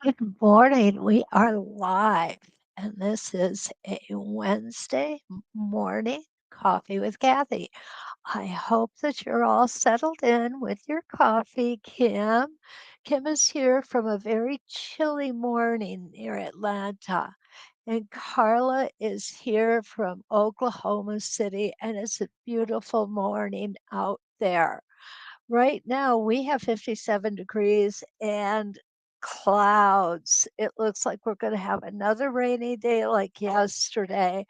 Good morning. We are live, and this is a Wednesday morning coffee with Kathy. I hope that you're all settled in with your coffee, Kim. Kim is here from a very chilly morning near Atlanta, and Carla is here from Oklahoma City, and it's a beautiful morning out there. Right now, we have 57 degrees and clouds. It looks like we're going to have another rainy day like yesterday.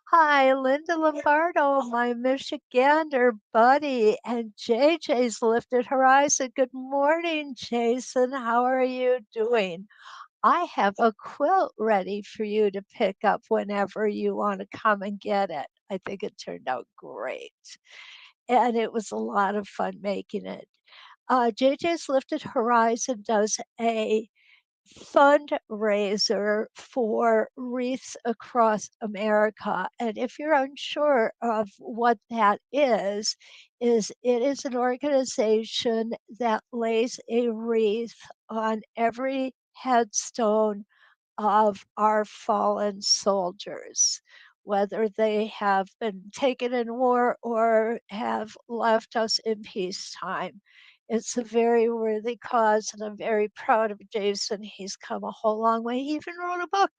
Hi, Linda Lombardo, my Michigander buddy, and JJ's Lifted Horizon. Good morning, Jason. How are you doing? I have a quilt ready for you to pick up whenever you want to come and get it. I think it turned out great. And it was a lot of fun making it. JJ's Lifted Horizon does a fundraiser for Wreaths Across America. And if you're unsure of what that is it is an organization that lays a wreath on every headstone of our fallen soldiers, whether they have been taken in war or have left us in peacetime. It's a very worthy cause, and I'm very proud of Jason. He's come a whole long way. He even wrote a book.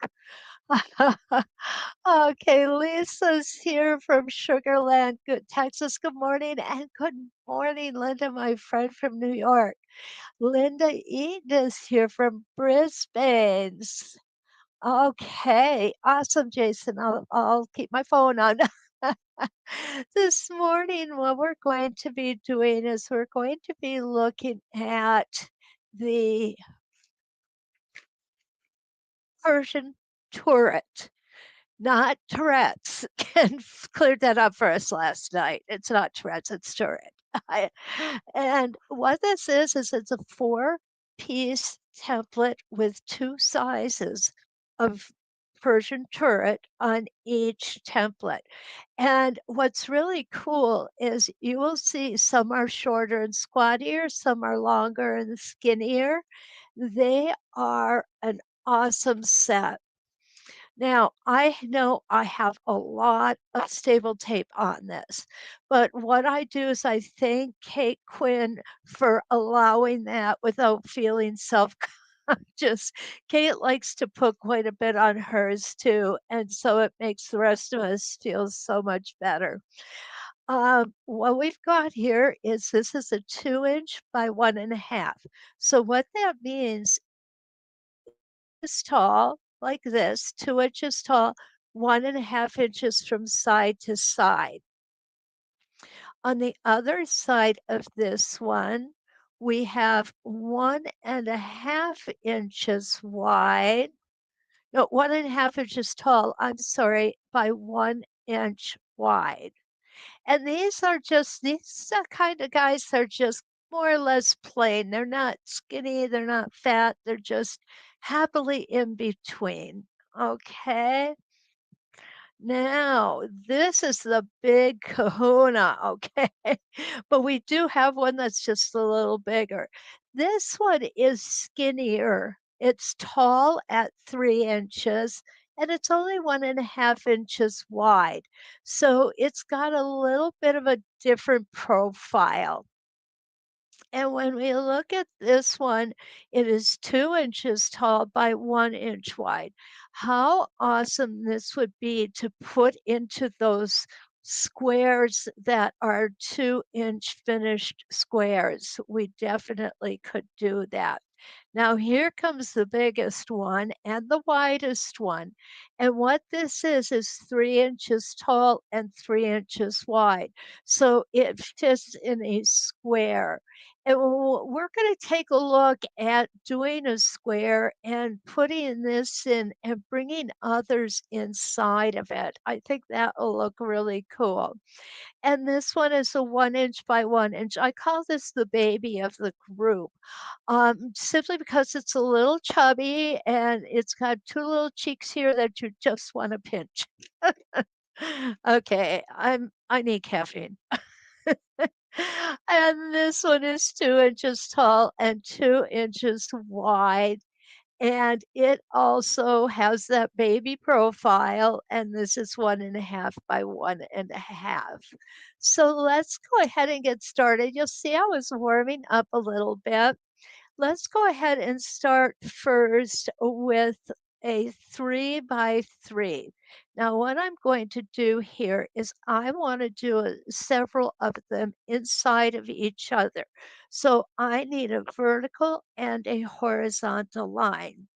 Okay, Lisa's here from Sugarland, good Texas. Good morning, and good morning, Linda, my friend from New York. Linda Eaton is here from Brisbane. Okay, awesome, Jason. I'll keep my phone on. This morning, what we're going to be doing is we're going to be looking at the Persian turret, not Tourette's. Ken cleared that up for us last night. It's not Tourette's, it's turret. And what this is it's a four-piece template with two sizes of Persian turret on each template. And what's really cool is you will see some are shorter and squattier, some are longer and skinnier. They are an awesome set. Now, I know I have a lot of staple tape on this, but what I do is I thank Kate Quinn for allowing that without feeling self-conscious. Kate likes to put quite a bit on hers too, and so it makes the rest of us feel so much better. What we've got here is this is a 2-inch by 1.5. So what that means is tall, like this, 2 inches tall, 1.5 inches from side to side. On the other side of this one, we have 1.5 inches wide. No, 1.5 inches tall, I'm sorry, by 1 inch wide. And these kind of guys are just more or less plain. They're not skinny, they're not fat, they're just happily in between. Okay. Now, this is the big kahuna, okay? But we do have one that's just a little bigger. This one is skinnier. It's tall at 3 inches and it's only 1.5 inches wide. So it's got a little bit of a different profile. And when we look at this one, it is 2 inches tall by 1 inch wide. How awesome this would be to put into those squares that are 2-inch finished squares. We definitely could do that. Now, here comes the biggest one and the widest one. And what this is 3 inches tall and 3 inches wide. So it fits in a square. And we're going to take a look at doing a square and putting this in and bringing others inside of it. I think that will look really cool. And this one is a 1 inch by 1 inch. I call this the baby of the group, simply because it's a little chubby and it's got two little cheeks here that you just want to pinch. Okay, I need caffeine. And this one is 2 inches tall and 2 inches wide. And it also has that baby profile, and this is 1.5 by 1.5. So let's go ahead and get started. You'll see I was warming up a little bit. Let's go ahead and start first with a 3 by 3. Now, what I'm going to do here is I want to do several of them inside of each other. So I need a vertical and a horizontal line.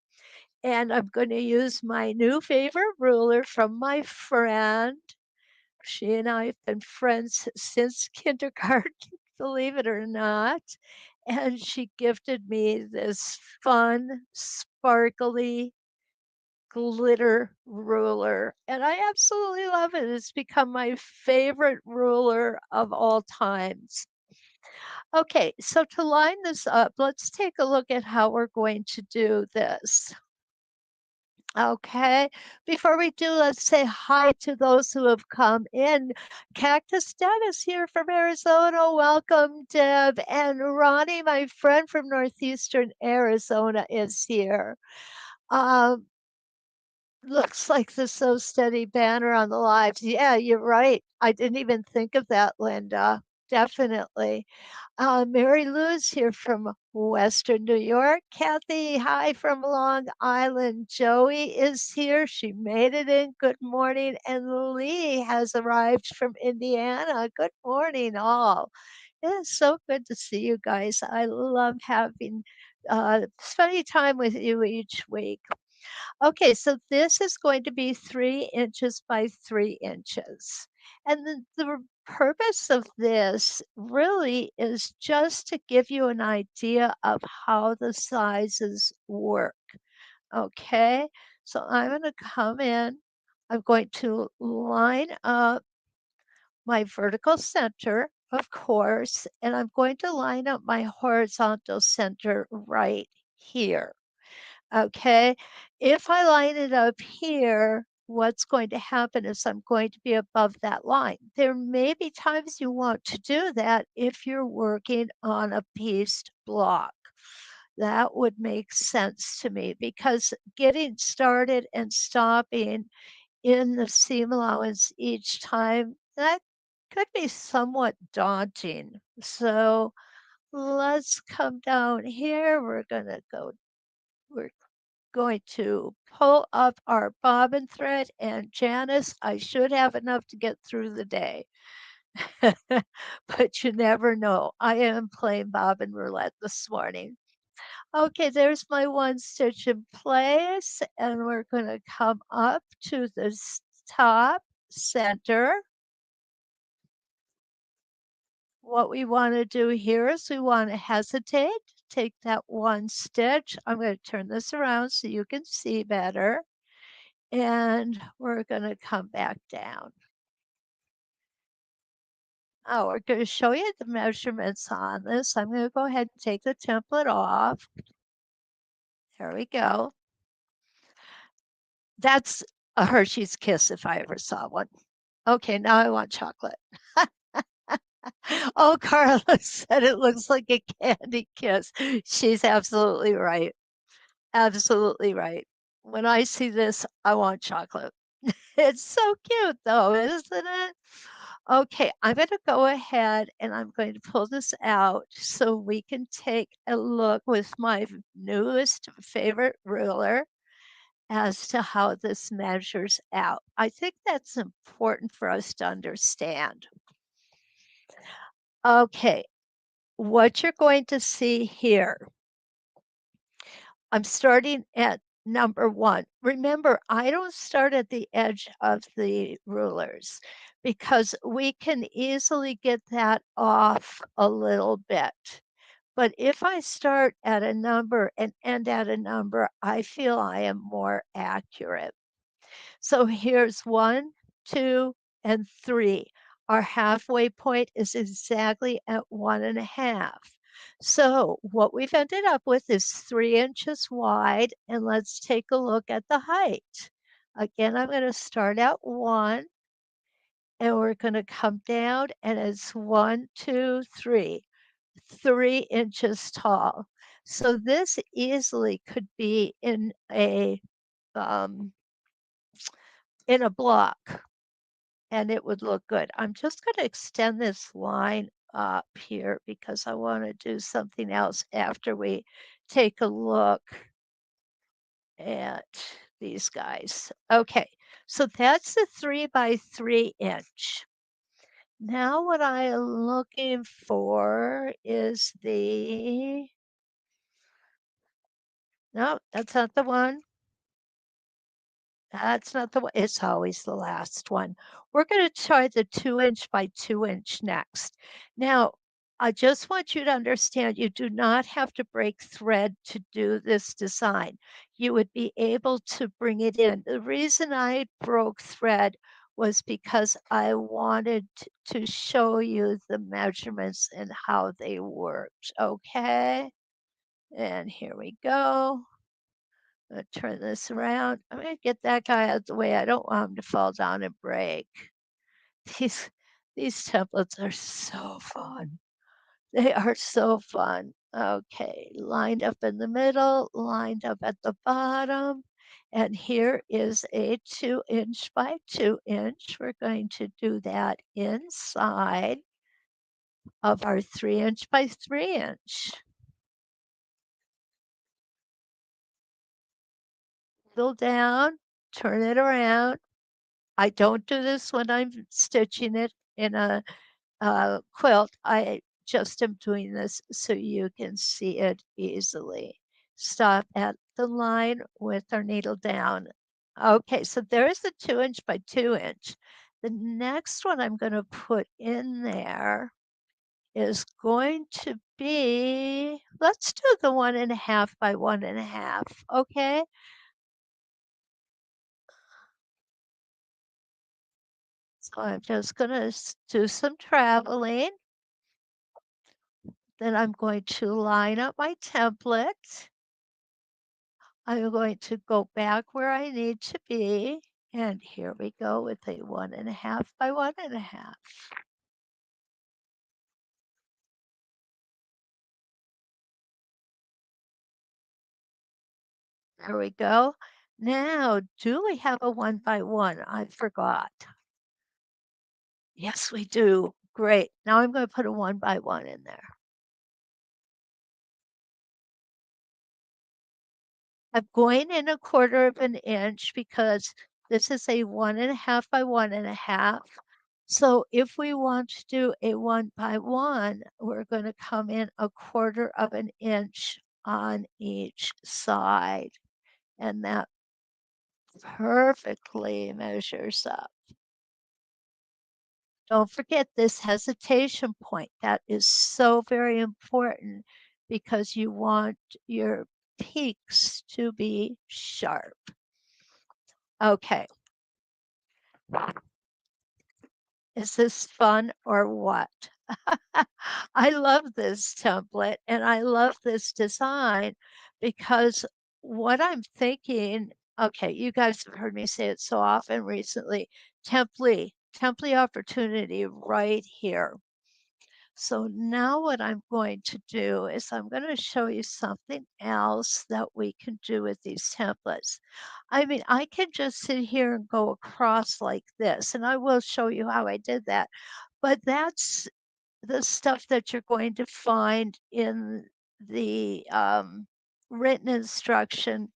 And I'm going to use my new favorite ruler from my friend. She and I have been friends since kindergarten, believe it or not. And she gifted me this fun, sparkly glitter ruler. And I absolutely love it. It's become my favorite ruler of all times. Okay, so to line this up, let's take a look at how we're going to do this. Okay, before we do, let's say hi to those who have come in. Cactus Dennis here from Arizona. Welcome, Deb. And Ronnie, my friend from Northeastern Arizona, is here. Um, Looks like the So Steady banner on the lives. Yeah, you're right. I didn't even think of that, Linda. Definitely. Mary Lou's here from Western New York. Kathy, hi from Long Island. Joey is here. She made it in. Good morning. And Lee has arrived from Indiana. Good morning, all. It is so good to see you guys. I love having spending time with you each week. Okay, so this is going to be 3 inches by 3 inches. And the purpose of this really is just to give you an idea of how the sizes work. Okay, so I'm going to come in. I'm going to line up my vertical center, of course, and I'm going to line up my horizontal center right here. Okay, if I line it up here, what's going to happen is I'm going to be above that line. There may be times you want to do that if you're working on a pieced block. That would make sense to me because getting started and stopping in the seam allowance each time, that could be somewhat daunting. So let's come down here. We're going to pull up our bobbin thread, and Janice, I should have enough to get through the day. But you never know. I am playing bobbin roulette this morning. Okay, there's my one stitch in place, and we're going to come up to the top center. What we want to do here is we want to hesitate, take that one stitch. I'm going to turn this around so you can see better. And we're going to come back down. Oh, we're going to show you the measurements on this. I'm going to go ahead and take the template off. There we go. That's a Hershey's Kiss if I ever saw one. Okay, now I want chocolate. Oh, Carla said it looks like a candy kiss. She's absolutely right. Absolutely right. When I see this, I want chocolate. It's so cute though, isn't it? Okay, I'm going to go ahead and I'm going to pull this out so we can take a look with my newest favorite ruler as to how this measures out. I think that's important for us to understand. Okay, what you're going to see here, I'm starting at number 1. Remember, I don't start at the edge of the rulers because we can easily get that off a little bit. But if I start at a number and end at a number, I feel I am more accurate. So here's 1, 2, and 3. Our halfway point is exactly at 1.5. So what we've ended up with is 3 inches wide, and let's take a look at the height. Again, I'm going to start at 1, and we're going to come down, and it's 1, 2, 3. 3 inches tall. So this easily could be um, in a block and it would look good. I'm just going to extend this line up here because I want to do something else after we take a look at these guys. Okay, so that's the 3 by 3 inch. Now what I am looking for is no, that's not the one. That's not the one. It's always the last one. We're going to try the 2 inch by 2 inch next. Now, I just want you to understand you do not have to break thread to do this design. You would be able to bring it in. The reason I broke thread was because I wanted to show you the measurements and how they worked. Okay. And here we go. I'm gonna turn this around. I'm gonna get that guy out of the way. I don't want him to fall down and break. These these templates are so fun. They are so fun. Okay, lined up in the middle, lined up at the bottom. And here is a 2 inch by 2 inch. We're going to do that inside of our 3 inch by 3 inch. Middle down, turn it around. I don't do this when I'm stitching it in a quilt. I just am doing this so you can see it easily. Stop at the line with our needle down. Okay, so there's the 2 inch by 2 inch. The next one I'm going to put in there is going to be, let's do the 1.5 by 1.5. Okay, so I'm just going to do some traveling. Then I'm going to line up my template. I'm going to go back where I need to be. And here we go with a 1.5 by 1.5. There we go. Now, do we have a 1 by 1? I forgot. Yes, we do. Great. Now I'm going to put a 1 by 1 in there. I'm going in 1/4 of an inch because this is a 1.5 by 1.5. So if we want to do a 1 by 1, we're going to come in 1/4 of an inch on each side. And that perfectly measures up. Don't forget this hesitation point. That is so very important because you want your peaks to be sharp. Okay. Is this fun or what? I love this template and I love this design because what I'm thinking, okay, you guys have heard me say it so often recently, template opportunity right here. So now what I'm going to do is I'm going to show you something else that we can do with these templates. I mean, I can just sit here and go across like this, and I will show you how I did that. But that's the stuff that you're going to find in the written instruction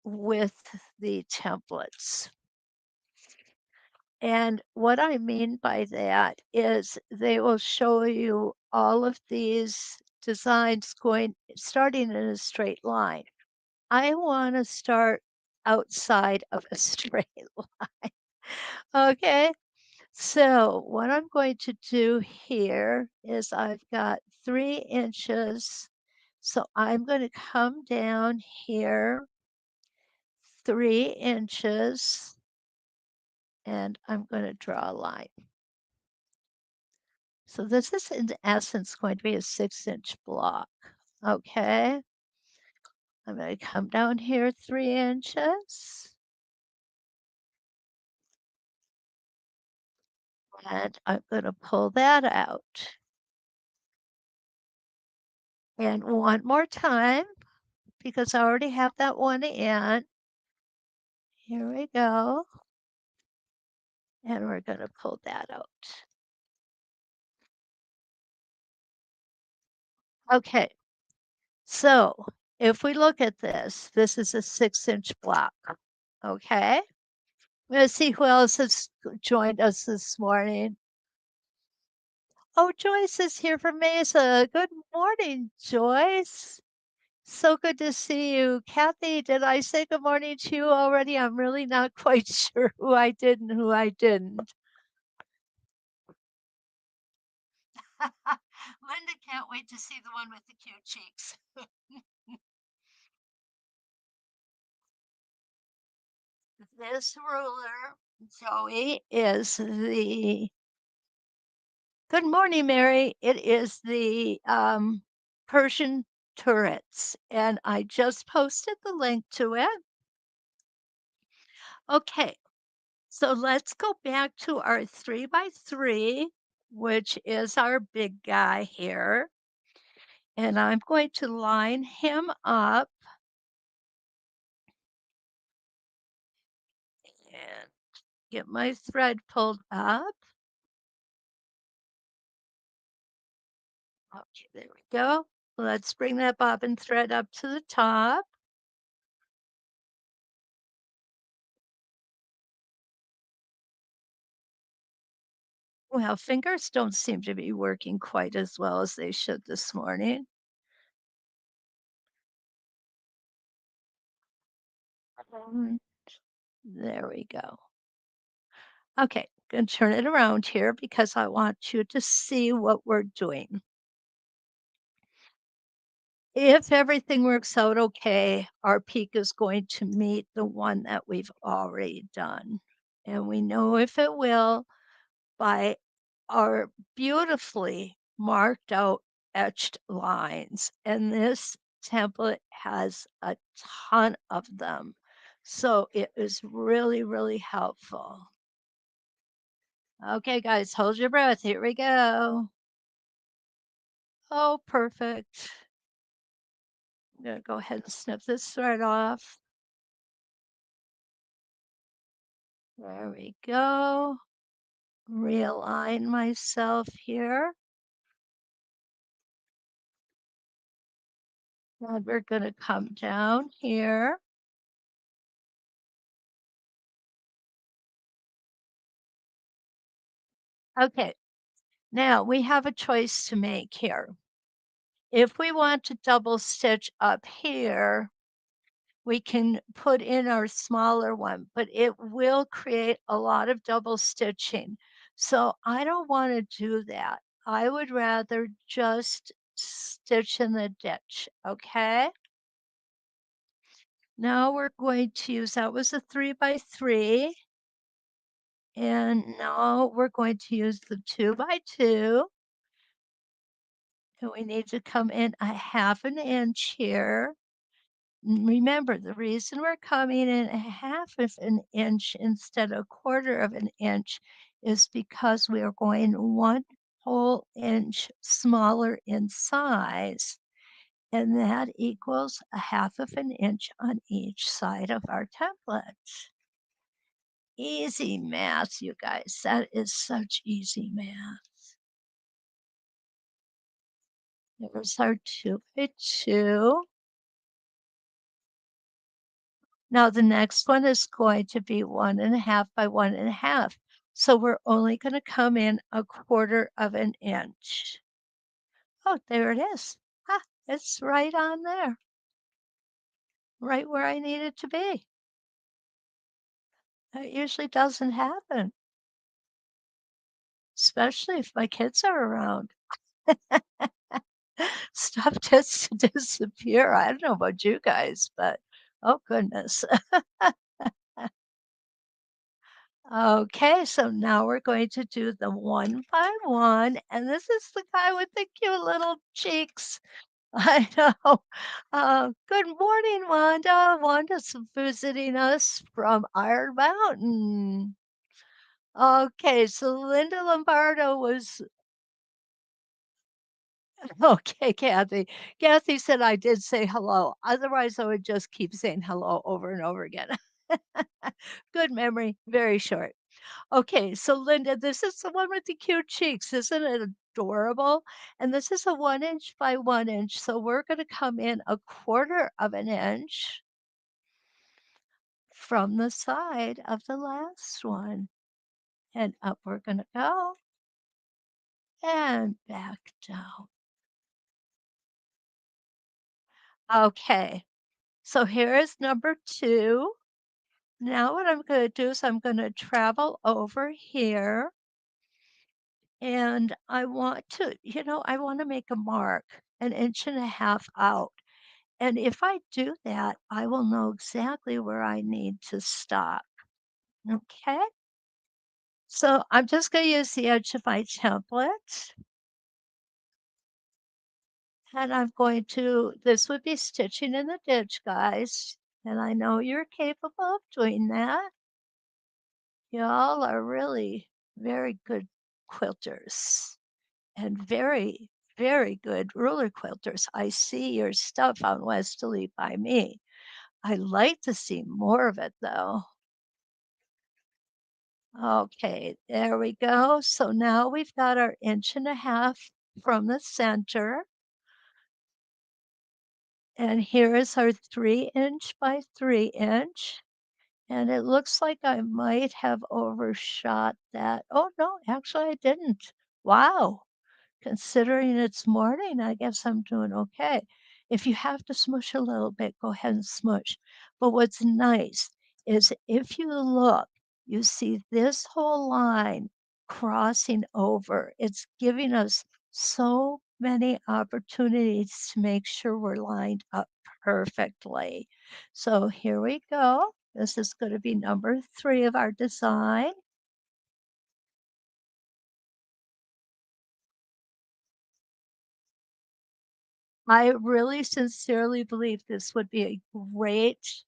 with the templates. And what I mean by that is they will show you all of these designs starting in a straight line. I want to start outside of a straight line. Okay, so what I'm going to do here is I've got 3 inches. So I'm going to come down here 3 inches and I'm going to draw a line. So this is in essence going to be a 6-inch block. Okay. I'm going to come down here 3 inches. And I'm going to pull that out. And one more time, because I already have that one in. Here we go. And we're going to pull that out. Okay, so if we look at this, this is a 6-inch block. Okay, let's see who else has joined us this morning. Oh, Joyce is here from Mesa. Good morning, Joyce. So good to see you. Kathy, did I say good morning to you already? I'm really not quite sure who I did and who I didn't. Linda can't wait to see the one with the cute cheeks. This ruler, Joey, is the good morning, Mary. It is the Persian turrets, and I just posted the link to it. Okay, so let's go back to our 3x3, which is our big guy here. And I'm going to line him up and get my thread pulled up. Okay, there we go. Let's bring that bobbin thread up to the top. Well, fingers don't seem to be working quite as well as they should this morning. There we go. Okay, gonna turn it around here because I want you to see what we're doing. If everything works out okay, our peak is going to meet the one that we've already done. And we know if it will by our beautifully marked out etched lines. And this template has a ton of them. So it is really, really helpful. Okay, guys, hold your breath. Here we go. Oh, perfect. I'm going to go ahead and snip this thread off. There we go. Realign myself here. And we're going to come down here. Okay, now we have a choice to make here. If we want to double stitch up here, we can put in our smaller one, but it will create a lot of double stitching. So I don't want to do that. I would rather just stitch in the ditch, okay? Now we're going to use, that was a 3x3. And now we're going to use the 2x2. And we need to come in a 1/2 inch here. Remember, the reason we're coming in a 1/2 inch instead of 1/4 inch is because we are going 1 whole inch smaller in size. And that equals a 1/2 inch on each side of our template. Easy math, you guys. That is such easy math. There's our 2x2. Now the next one is going to be 1.5 by 1.5. So we're only going to come in 1/4 inch. Oh, there it is. Ah, it's right on there. Right where I need it to be. That usually doesn't happen, especially if my kids are around. Stuff tends to disappear. I don't know about you guys, but oh goodness. Okay, so now we're going to do the 1 by 1, and this is the guy with the cute little cheeks. I know. Good morning, Wanda. Wanda's visiting us from Iron Mountain. Okay, so Linda Lombardo was Okay, Kathy. Kathy said I did say hello. Otherwise, I would just keep saying hello over and over again. Good memory, very short. Okay, so Linda, this is the one with the cute cheeks. Isn't it adorable? And this is a 1 inch by 1 inch. So we're going to come in a quarter of an inch from the side of the last one. And up we're going to go and back down. Okay, so here is number two. Now what I'm going to do is I'm going to travel over here and I want to, I want to make a mark 1.5 inches out. And if I do that, I will know exactly where I need to stop. Okay. So I'm just going to use the edge of my template. And I'm going to, this would be stitching in the ditch, guys. And I know you're capable of doing that. Y'all are really very good quilters and very, very good ruler quilters. I see your stuff on Westalee by me. I like to see more of it though. Okay, there we go. So now we've got our 1.5 inches from the center. And here is our 3 inch by 3 inch. And it looks like I might have overshot that. Oh, no, actually I didn't. Wow. Considering it's morning, I guess I'm doing okay. If you have to smush a little bit, go ahead and smush. But what's nice is if you look, you see this whole line crossing over. It's giving us so many opportunities to make sure we're lined up perfectly. So here we go. This is going to be number 3 of our design. I really sincerely believe this would be a great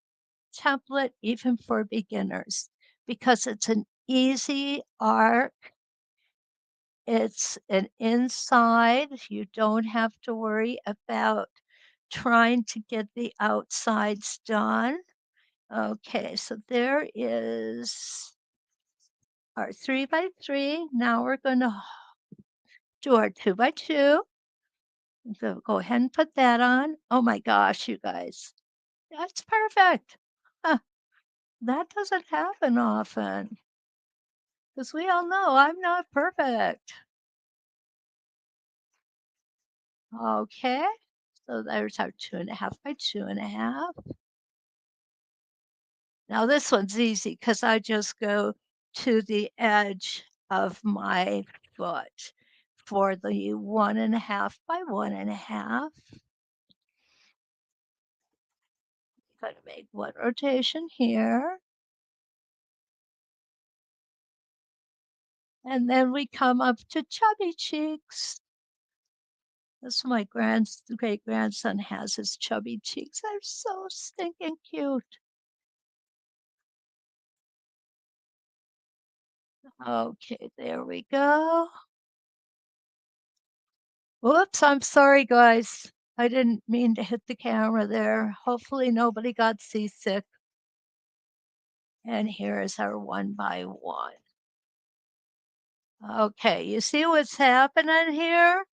template even for beginners because it's an easy arc. It's an inside. You don't have to worry about trying to get the outsides done. Okay, so there is our 3 by 3. Now we're going to do our 2 by 2. So go ahead and put that on. Oh my gosh, you guys. That's perfect. Huh, that doesn't happen often because we all know I'm not perfect. Okay, so there's our 2.5 by 2.5. Now this one's easy because I just go to the edge of my foot for the 1.5 by 1.5. Going to make one rotation here. And then we come up to chubby cheeks. That's my great grandson has his chubby cheeks. They're so stinking cute. Okay, there we go. Whoops, I'm sorry, guys. I didn't mean to hit the camera there. Hopefully nobody got seasick. And here is our 1 by 1. Okay, you see what's happening here?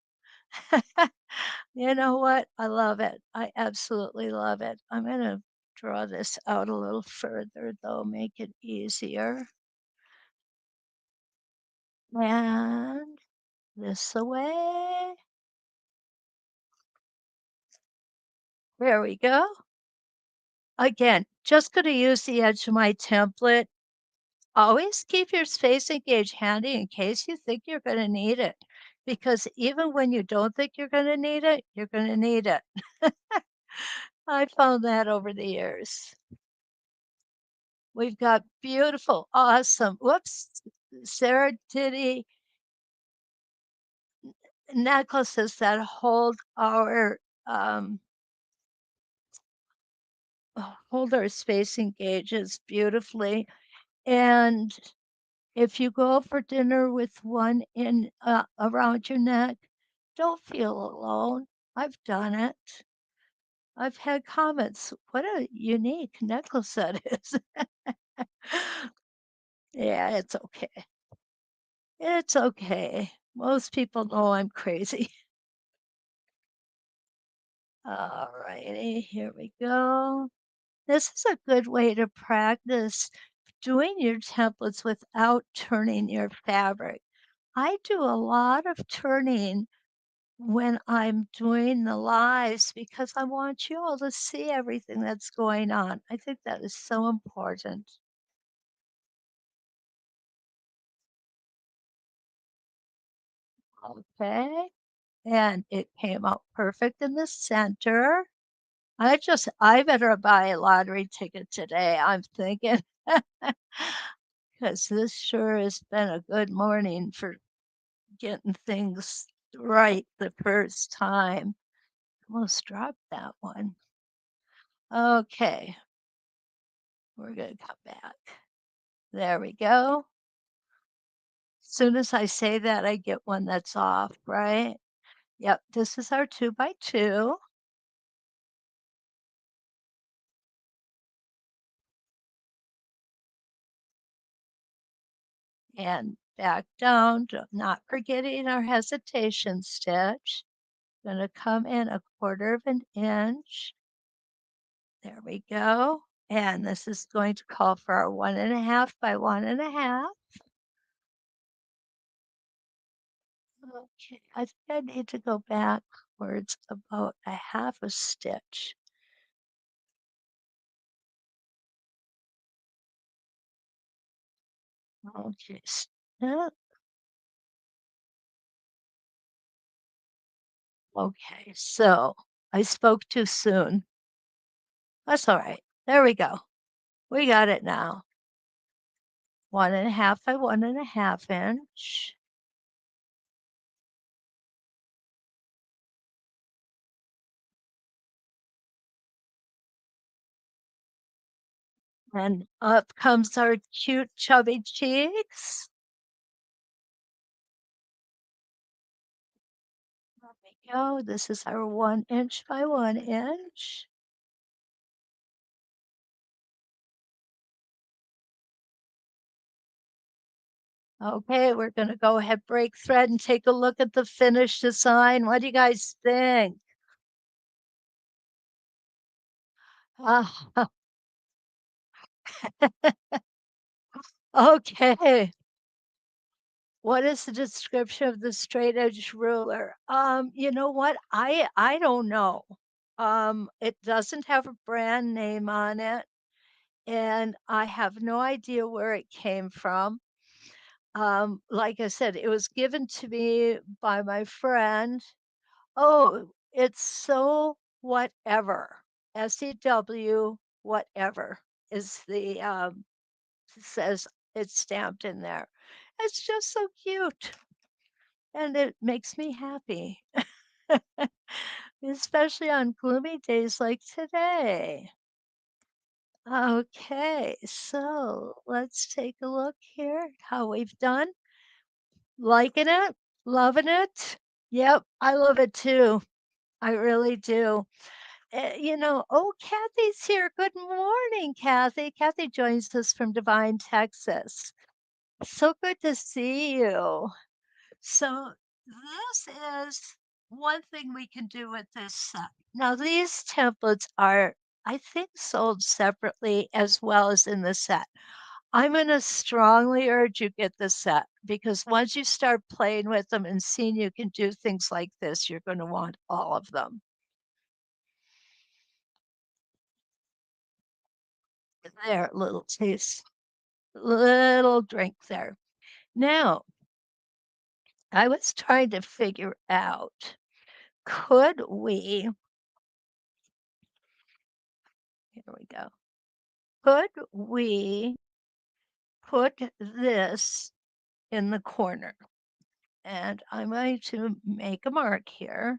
You know what? I love it. I absolutely love it. I'm going to draw this out a little further, though, make it easier. And this away. There we go. Again, just going to use the edge of my template. Always keep your spacing gauge handy in case you think you're going to need it. Because even when you don't think you're going to need it, you're going to need it. I found that over the years. We've got beautiful, awesome, whoops, serendipity necklaces that um, hold our spacing gauges beautifully. And if you go for dinner with one in around your neck, Don't feel alone. I've done it. I've had comments. What a unique necklace that is. Yeah, it's okay. It's okay. Most people know I'm crazy. All righty, here we go. This is a good way to practice doing your templates without turning your fabric. I do a lot of turning when I'm doing the lives because I want you all to see everything that's going on. I think that is so important. Okay. And it came out perfect in the center. I better buy a lottery ticket today, I'm thinking, because this sure has been a good morning for getting things right the first time. Almost dropped that one. Okay, we're going to come back. There we go. As soon as I say that, I get one that's off, right? Yep, this is our 2x2. And back down, not forgetting our hesitation stitch. Going to come in 1/4 of an inch. There we go. And this is going to call for our 1.5 by 1.5. Okay, I think I need to go backwards about a 1/2 a stitch. Okay, okay, so I spoke too soon. That's all right. There we go. We got it now. 1.5 by 1.5 inch. And up comes our cute chubby cheeks. There we go. This is our 1 inch by 1 inch. Okay, we're going to go ahead, break thread, and take a look at the finished design. What do you guys think? Ah, okay. What is the description of the straight edge ruler? You know what? I don't know. It doesn't have a brand name on it, and I have no idea where it came from. Like I said, it was given to me by my friend. Oh, it's so whatever. SEW whatever is the says it's stamped in there. It's just so cute and it makes me happy, especially on gloomy days like today. Okay, so let's take a look here how we've done. Liking it? Loving it? Yep, I love it too. I really do. Oh, Kathy's here. Good morning, Kathy. Kathy joins us from Divine, Texas. So good to see you. So, this is one thing we can do with this set. Now, these templates are, I think, sold separately as well as in the set. I'm going to strongly urge you get the set because once you start playing with them and seeing you can do things like this, you're going to want all of them. There, little taste, little drink there. Now, I was trying to figure out, could we, here we go, could we put this in the corner? And I'm going to make a mark here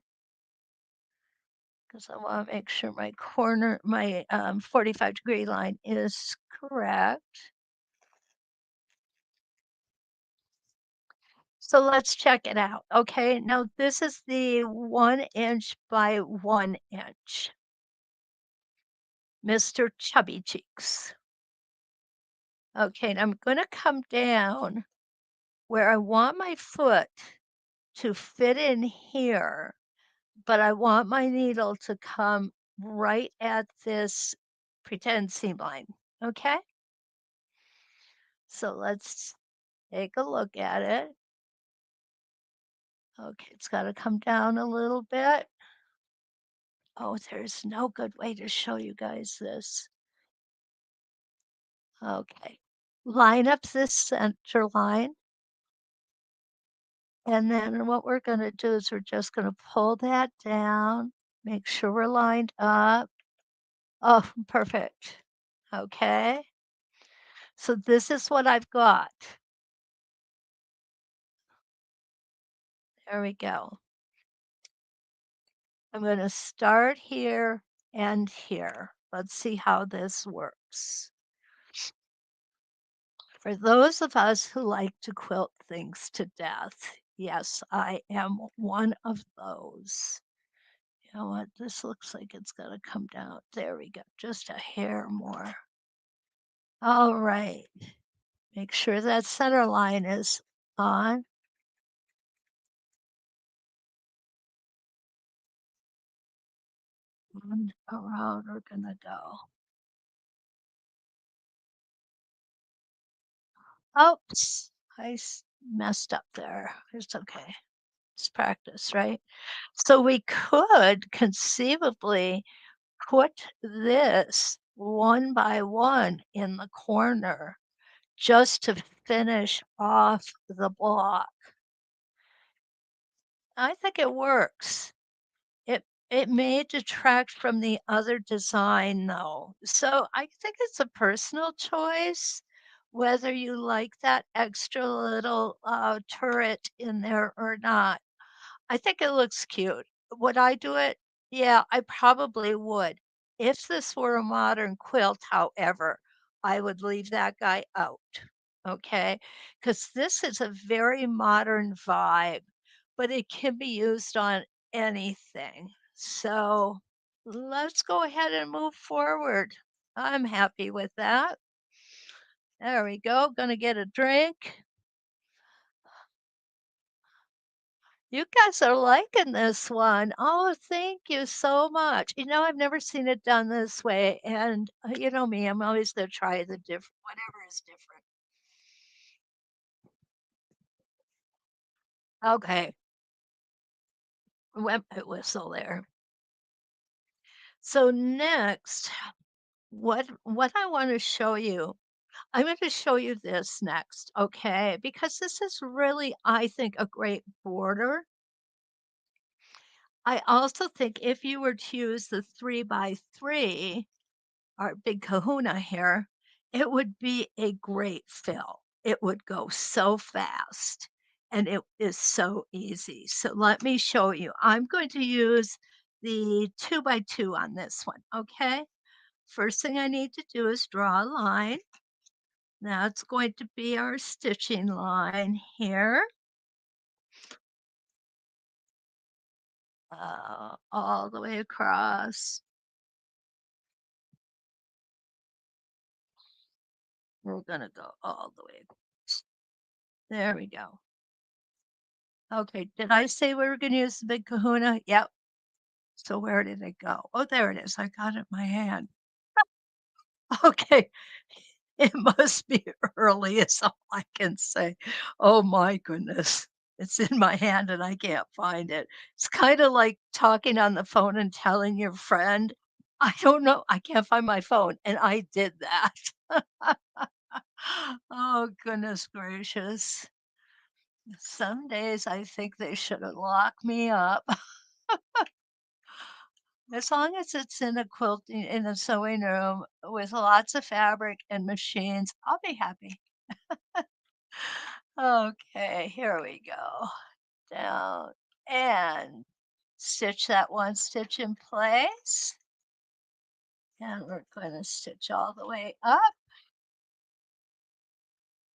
because I want to make sure my corner, my 45-degree line is correct. So let's check it out. Okay, now this is the 1 inch by 1 inch, Mr. Chubby Cheeks. Okay, and I'm going to come down where I want my foot to fit in here, but I want my needle to come right at this pretend seam line. Okay, so let's take a look at it. Okay, it's got to come down a little bit. Oh, there's no good way to show you guys this. Okay. Line up this center line. And then what we're going to do is we're just going to pull that down, make sure we're lined up. Oh, perfect. Okay. So this is what I've got. There we go. I'm going to start here and here. Let's see how this works. For those of us who like to quilt things to death, yes, I am one of those. You know what? This looks like it's going to come down. There we go. Just a hair more. All right. Make sure that center line is on. And around we're going to go. Oops. Messed up there. It's okay. It's practice, right? So we could conceivably put this one by one in the corner just to finish off the block. I think it works. It may detract from the other design though. So I think it's a personal choice whether you like that extra little turret in there or not. I think it looks cute. Would I do it? Yeah, I probably would. If this were a modern quilt, however, I would leave that guy out. Okay. Because this is a very modern vibe, but it can be used on anything. So let's go ahead and move forward. I'm happy with that. There we go. Gonna get a drink. You guys are liking this one. Oh, thank you so much. I've never seen it done this way. And you know me, I'm always going to try the different, whatever is different. Okay. Wet whistle there. So next, what I want to show you, I'm going to show you this next, okay? Because this is really, I think, a great border. I also think if you were to use the 3 by 3, our big kahuna here, it would be a great fill. It would go so fast and it is so easy. So let me show you. I'm going to use the 2 by 2 on this one. Okay. First thing I need to do is draw a line. That's going to be our stitching line here. All the way across. We're going to go all the way across. There we go. Okay, did I say we were gonna use the big kahuna? Yep. So where did it go? Oh, there it is. I got it in my hand. Okay. It must be early is all I can say. Oh my goodness. It's in my hand and I can't find it. It's kind of like talking on the phone and telling your friend, I don't know, I can't find my phone. And I did that. Oh, goodness gracious. Some days I think they should have locked me up. As long as it's in a quilting in a sewing room with lots of fabric and machines, I'll be happy. Okay, here we go. Down and stitch that one stitch in place. And we're going to stitch all the way up.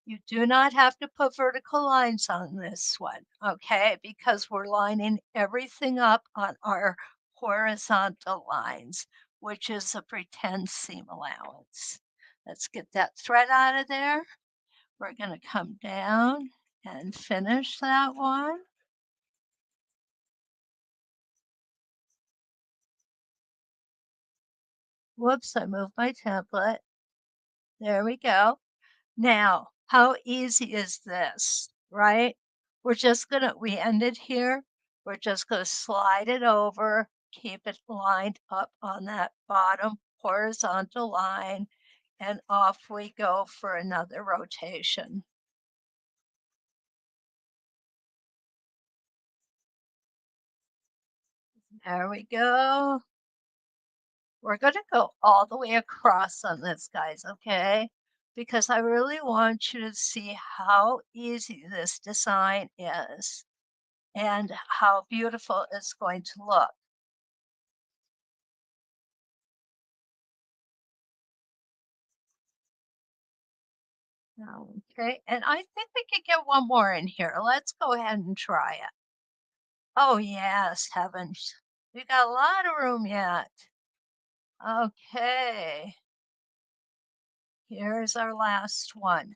You do not have to put vertical lines on this one, okay? Because we're lining everything up on our horizontal lines, which is a pretend seam allowance. Let's get that thread out of there. We're going to come down and finish that one. Whoops, I moved my template. There we go. Now, how easy is this, right? We ended here. We're just gonna slide it over, keep it lined up on that bottom horizontal line, and off we go for another rotation. There we go. We're gonna go all the way across on this, guys, okay? Because I really want you to see how easy this design is and how beautiful it's going to look. Okay, and I think we could get one more in here. Let's go ahead and try it. Oh, yes, heavens. We got a lot of room yet. Okay, here's our last one.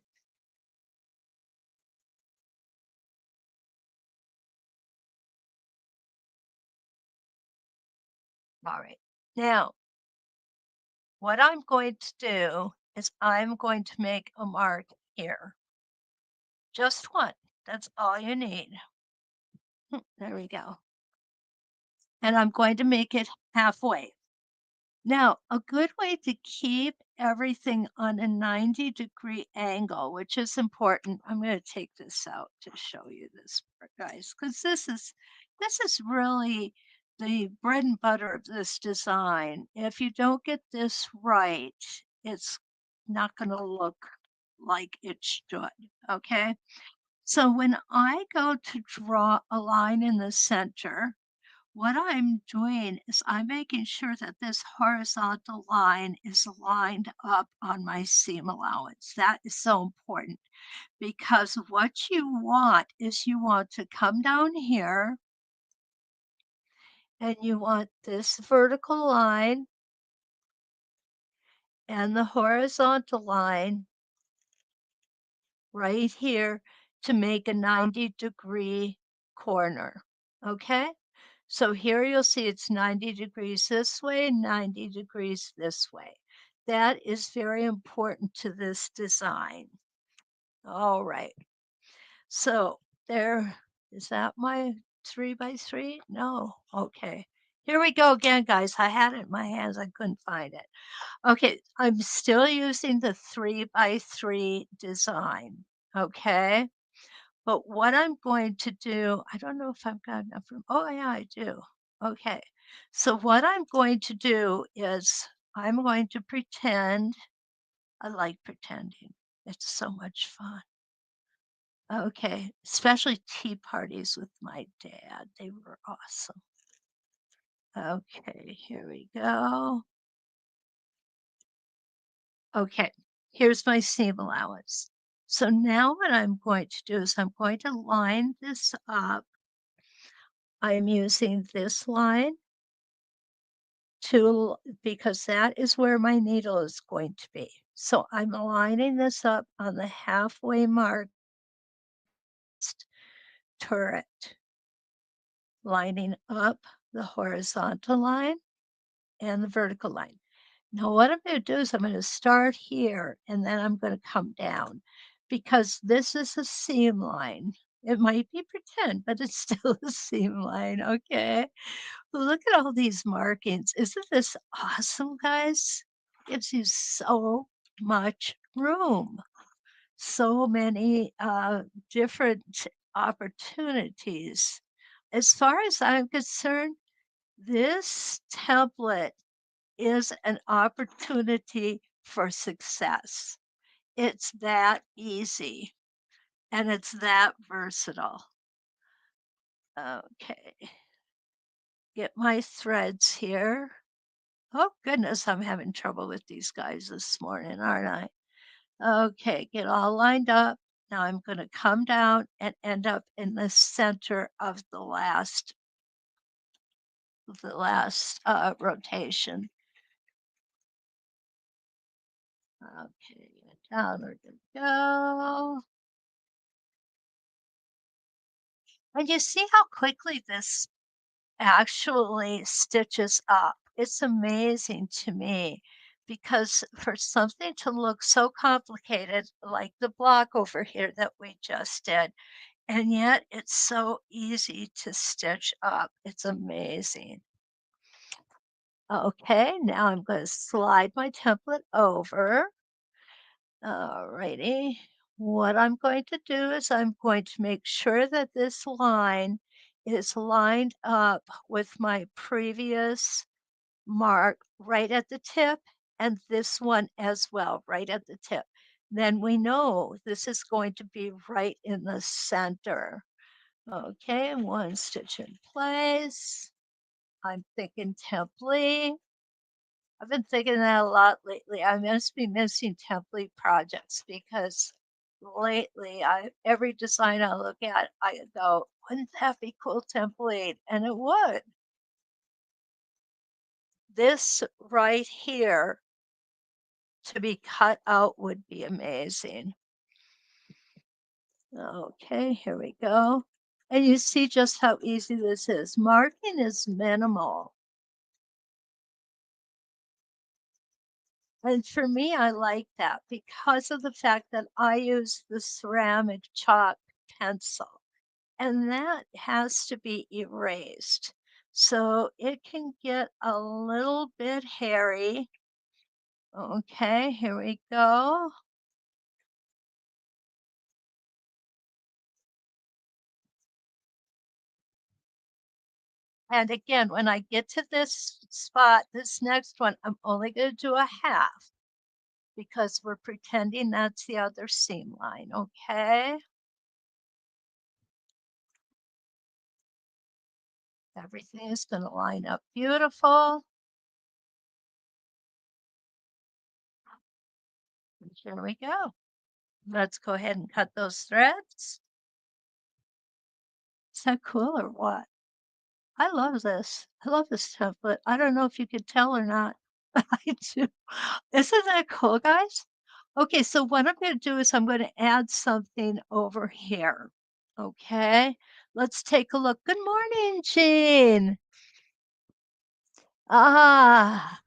All right, now what I'm going to do is I'm going to make a mark here. Just one. That's all you need. There we go. And I'm going to make it halfway. Now, a good way to keep everything on a 90-degree angle, which is important. I'm going to take this out to show you this part, guys, because this is really the bread and butter of this design. If you don't get this right, it's not going to look like it should. Okay. So when I go to draw a line in the center, what I'm doing is I'm making sure that this horizontal line is lined up on my seam allowance. That is so important because what you want is you want to come down here and you want this vertical line and the horizontal line right here to make a 90-degree corner. Okay? So here you'll see it's 90 degrees this way, 90 degrees this way. That is very important to this design. All right. So there, is that my 3x3? No. Okay. Here we go again, guys. I had it in my hands. I couldn't find it. Okay. I'm still using the 3x3 design. Okay. But what I'm going to do, I don't know if I've got enough room. Oh, yeah, I do. Okay. So what I'm going to do is I'm going to pretend. I like pretending. It's so much fun. Okay. Especially tea parties with my dad. They were awesome. Okay. Here we go. Okay. Here's my seam allowance. So now what I'm going to do is I'm going to line this up. I'm using this line to because that is where my needle is going to be. So I'm lining this up on the halfway mark turret, lining up the horizontal line and the vertical line. Now what I'm going to do is I'm going to start here and then I'm going to come down because this is a seam line. It might be pretend, but it's still a seam line, okay? Look at all these markings. Isn't this awesome, guys? Gives you so much room, so many different opportunities. As far as I'm concerned, this template is an opportunity for success. It's that easy and it's that versatile. Okay, get my threads here. Oh goodness, I'm having trouble with these guys this morning, aren't I? Okay, get all lined up. Now I'm going to come down and end up in the center of the last rotation. Okay, downward we go. And you see how quickly this actually stitches up. It's amazing to me because for something to look so complicated, like the block over here that we just did, and yet it's so easy to stitch up. It's amazing. Okay, now I'm going to slide my template over. Alrighty. What I'm going to do is I'm going to make sure that this line is lined up with my previous mark right at the tip and this one as well, right at the tip. Then we know this is going to be right in the center. Okay, one stitch in place. I'm thinking template. I've been thinking that a lot lately. I must be missing template projects because lately every design I look at, I go, wouldn't that be cool template? And it would. This right here to be cut out would be amazing. Okay, here we go. And you see just how easy this is. Marking is minimal. And for me, I like that because of the fact that I use the ceramic chalk pencil, and that has to be erased. So it can get a little bit hairy. Okay, here we go. And again, when I get to this spot, this next one, I'm only going to do a half because we're pretending that's the other seam line, okay? Everything is going to line up beautiful. Here we go. Let's go ahead and cut those threads. Is that cool or what? I love this. I love this template. I don't know if you could tell or not. I do. Isn't that cool, guys? Okay, so what I'm going to do is I'm going to add something over here. Okay, let's take a look. Good morning, Jean. Ah,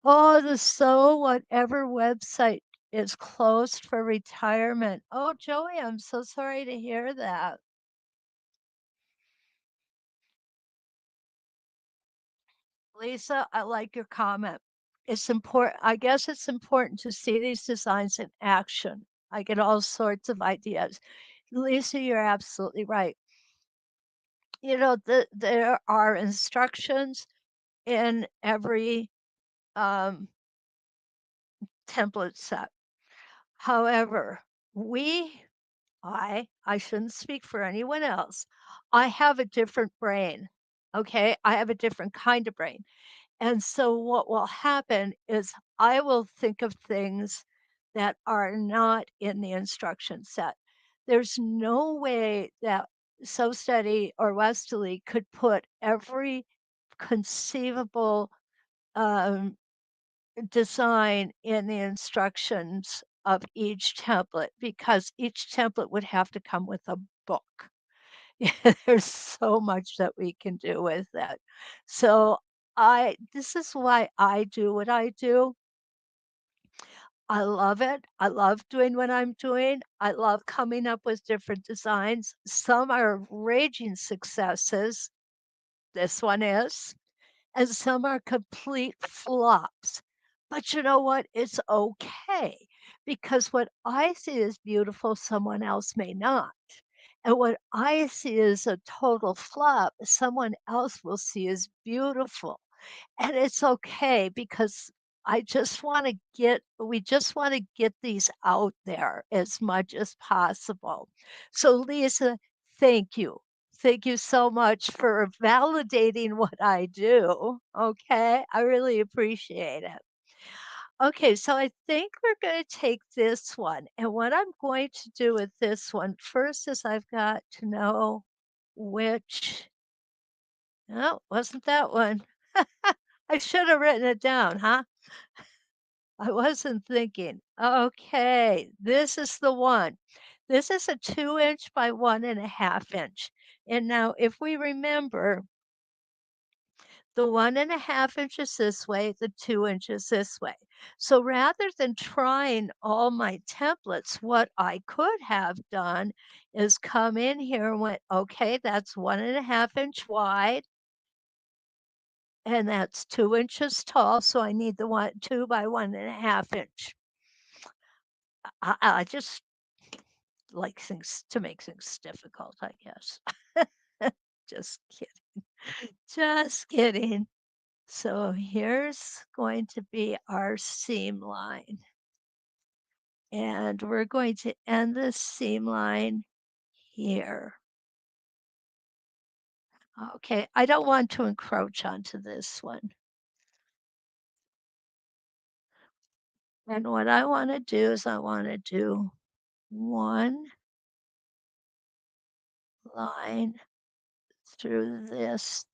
oh, the So Whatever website is closed for retirement. Oh, Joey, I'm so sorry to hear that. Lisa, I like your comment. It's important. I guess it's important to see these designs in action. I get all sorts of ideas. Lisa, you're absolutely right. You know, there are instructions in every um, template set. However, I shouldn't speak for anyone else. I have a different brain. Okay. I have a different kind of brain. And so what will happen is I will think of things that are not in the instruction set. There's no way that So Steady or Westalee could put every conceivable um, design in the instructions of each template because each template would have to come with a book. There's so much that we can do with that. So this is why I do what I do. I love it. I love doing what I'm doing. I love coming up with different designs. Some are raging successes. This one is. And some are complete flops. But you know what? It's okay because what I see as beautiful, someone else may not. And what I see as a total flop, someone else will see as beautiful. And it's okay because we just want to get these out there as much as possible. So, Lisa, thank you. Thank you so much for validating what I do. Okay. I really appreciate it. Okay, so I think we're going to take this one. And what I'm going to do with this one first is I've got to know which. No, wasn't that one. I should have written it down, huh? I wasn't thinking. Okay, this is the one. This is a 2 inch by 1.5 inch. And now, if we remember, the 1.5 inches this way, the 2 inches this way. So rather than trying all my templates, what I could have done is come in here and went, okay, that's 1.5 inch wide and that's 2 inches tall. So I need the 2 by 1.5 inch. I just like things to make things difficult, I guess. Just kidding. Just kidding. So here's going to be our seam line. And we're going to end this seam line here. Okay, I don't want to encroach onto this one. And what I want to do is I want to do one line through this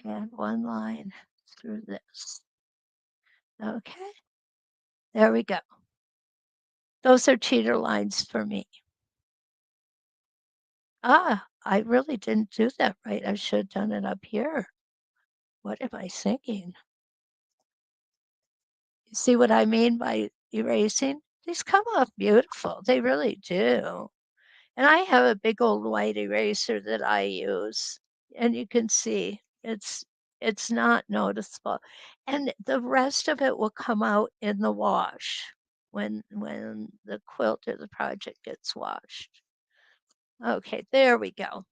and one line through this. Okay, there we go. Those are cheater lines for me. Ah, I really didn't do that right. I should have done it up here. What am I thinking? You see what I mean by erasing? These come off beautiful. They really do. And I have a big old white eraser that I use, and you can see it's not noticeable. And the rest of it will come out in the wash when the quilt or the project gets washed. Okay, there we go.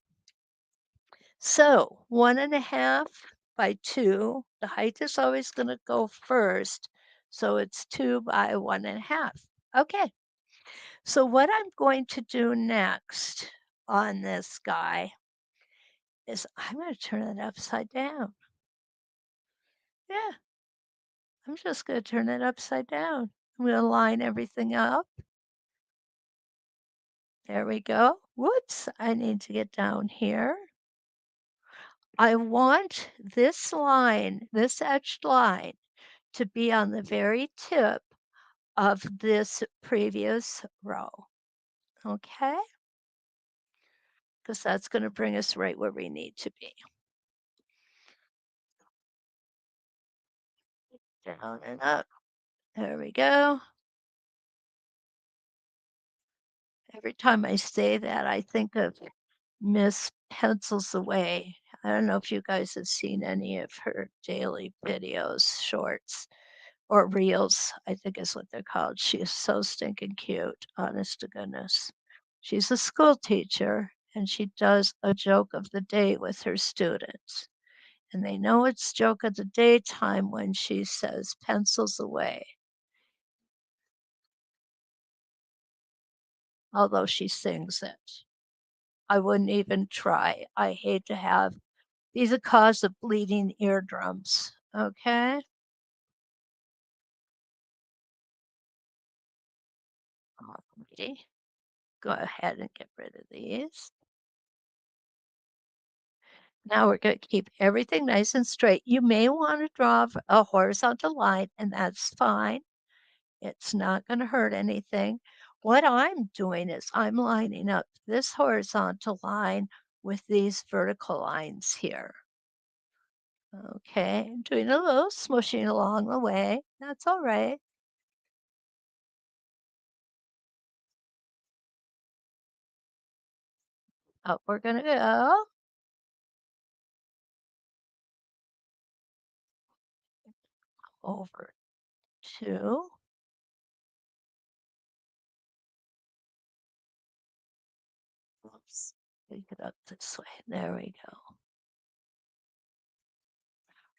So 1.5 by 2, the height is always going to go first. So it's 2 by 1.5. Okay, so what I'm going to do next on this guy is I'm going to turn it upside down. Yeah, I'm just going to turn it upside down. I'm going to line everything up. There we go. Whoops, I need to get down here. I want this line, this edged line, to be on the very tip of this previous row. Okay? Because that's going to bring us right where we need to be. Down and up. There we go. Every time I say that, I think of Miss Pencils Away. I don't know if you guys have seen any of her daily videos, shorts, or reels, I think is what they're called. She is so stinking cute, honest to goodness. She's a school teacher and she does a joke of the day with her students. And they know it's joke of the day time when she says pencils away, although she sings it. I wouldn't even try. I hate to have be the cause of bleeding eardrums. Okay. Alrighty. Go ahead and get rid of these. Now we're going to keep everything nice and straight. You may want to draw a horizontal line, and that's fine. It's not going to hurt anything. What I'm doing is I'm lining up this horizontal line with these vertical lines here. Okay, doing a little smushing along the way. That's all right. Up we're going to go. Over 2. Oops, take it up this way. There we go.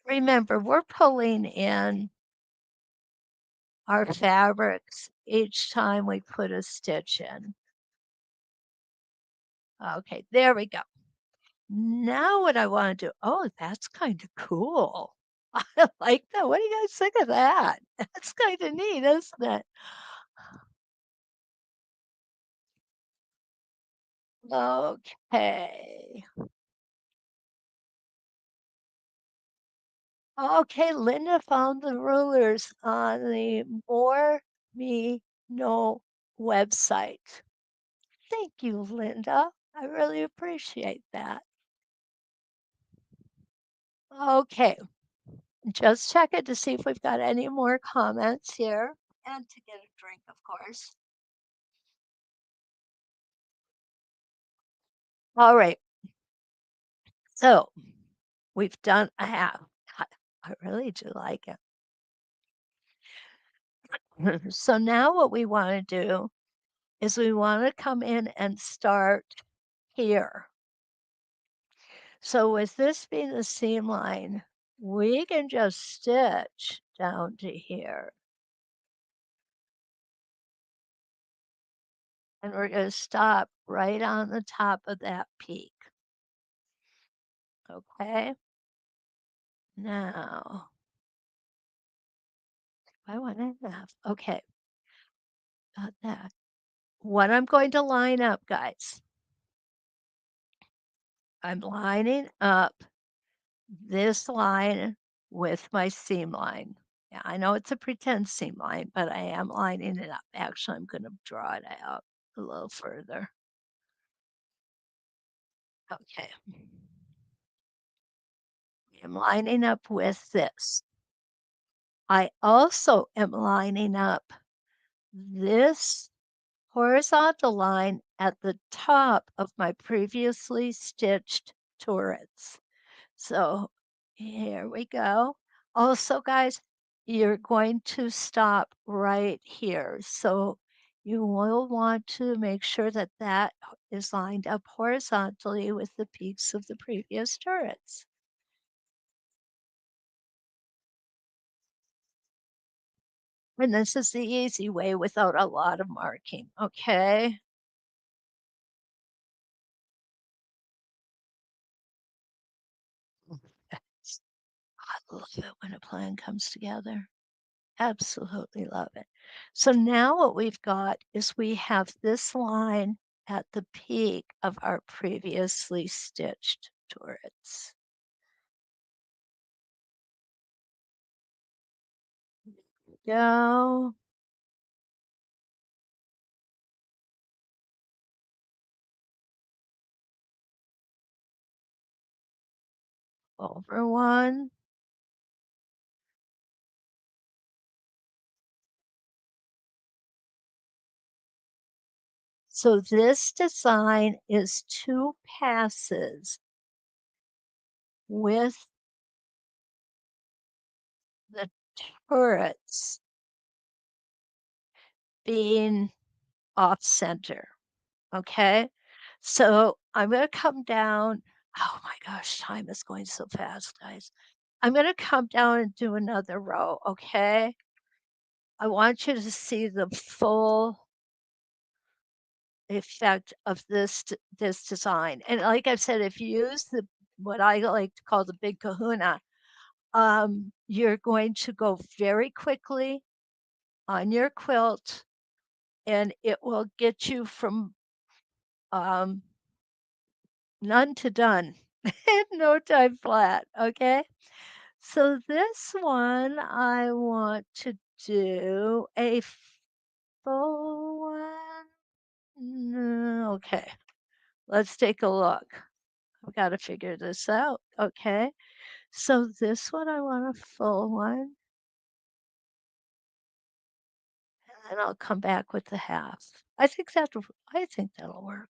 Remember, we're pulling in our fabrics each time we put a stitch in. Okay, there we go. Now what I want to do, oh, that's kind of cool. I like that. What do you guys think of that? That's kind of neat, isn't it? Okay. Okay, Linda found the rulers on the More Me Know website. Thank you, Linda. I really appreciate that. Okay, just check it to see if we've got any more comments here and to get a drink, of course. All right, so we've done a half. I really do like it. So now what we want to do is we want to come in and start here. So with this being the seam line, we can just stitch down to here. And we're going to stop right on the top of that peak. Okay. Now, I want enough. Okay. Got that. What I'm going to line up, guys, I'm lining up this line with my seam line. Yeah, I know it's a pretend seam line, but I am lining it up. Actually, I'm going to draw it out a little further. Okay. I'm lining up with this. I also am lining up this horizontal line at the top of my previously stitched turrets. So here we go. Also, guys, you're going to stop right here. So you will want to make sure that that is lined up horizontally with the peaks of the previous turrets. And this is the easy way without a lot of marking, okay? I love it when a plan comes together. Absolutely love it. So now what we've got is we have this line at the peak of our previously stitched turrets. Go over one. So this design is two passes with the turrets being off center. Okay. So I'm going to come down. Oh my gosh, time is going so fast, guys. I'm going to come down and do another row. Okay. I want you to see the full effect of this design. And like I said, if you use the what I like to call the big kahuna, you're going to go very quickly on your quilt and it will get you from um, none to done in no time flat. Okay. So this one, I want to do a full one. Okay. Let's take a look. I've got to figure this out. Okay. So this one, I want a full one. And then I'll come back with the half. I think that'll work.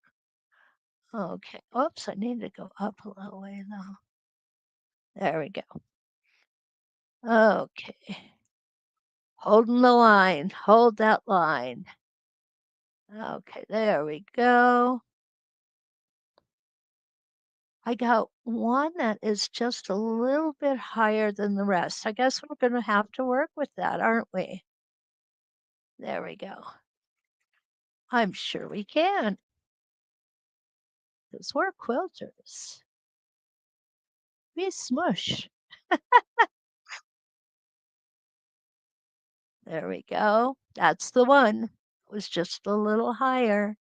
Okay. Oops, I need to go up a little way though. There we go. Okay. Holding the line. Hold that line. Okay, there we go. I got one that is just a little bit higher than the rest. I guess we're going to have to work with that, aren't we? There we go. I'm sure we can, because we're quilters. We smush. There we go. That's the one. It was just a little higher.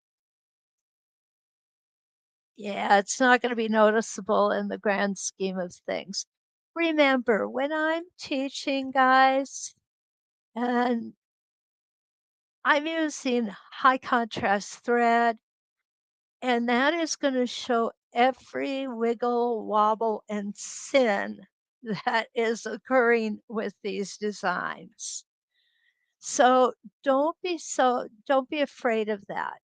Yeah, it's not going to be noticeable in the grand scheme of things. Remember, when I'm teaching guys, and I'm using high contrast thread, and that is going to show every wiggle, wobble, and sin that is occurring with these designs. So don't be afraid of that.